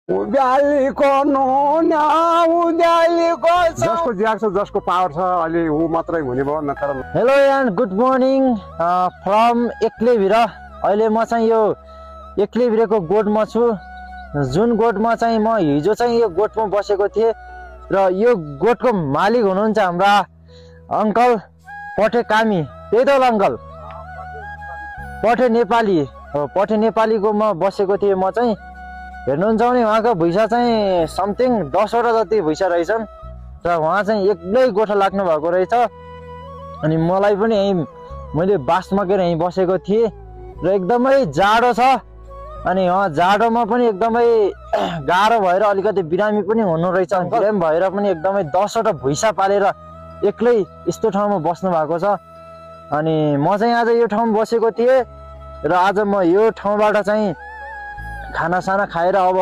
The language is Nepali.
उज्यालीको नुना उज्यालीको जसको ज्याग छ जसको पावर छ अलि ऊ मात्रै हुने भयो नत्र। Hello and good morning from एक्लेभिर। अहिले म चाहिँ यो एक्लेभिरको गोठमा छु, जुन गोठमा चाहिँ म हिजो चाहिँ यो गोठमा बसेको थिएँ र यो गोठको मालिक हुनुहुन्छ हाम्रा अङ्कल पठे कामी। त्यही त अङ्कल पठे नेपाली हो, पठे नेपालीको म बसेको थिएँ। म चाहिँ हेर्नुहुन्छ भने उहाँको भुइँसा चाहिँ समथिङ 10वटा जति भुइँसा रहेछन् र उहाँ चाहिँ एक्लै गोठा लाग्नु भएको रहेछ। अनि मलाई पनि यहीँ मैले बास मकेर यहीँ बसेको थिएँ र एकदमै जाडो छ। अनि उहाँ जाडोमा पनि एकदमै गाह्रो भएर अलिकति बिरामी पनि हुनु रहेछ। बिरामी भएर पनि एकदमै 10वटा भुइँसा पालेर एक्लै यस्तो ठाउँमा बस्नु भएको छ। अनि म चाहिँ आज यो ठाउँमा बसेको थिएँ र आज म यो ठाउँबाट चाहिँ खानासाना खाएर अब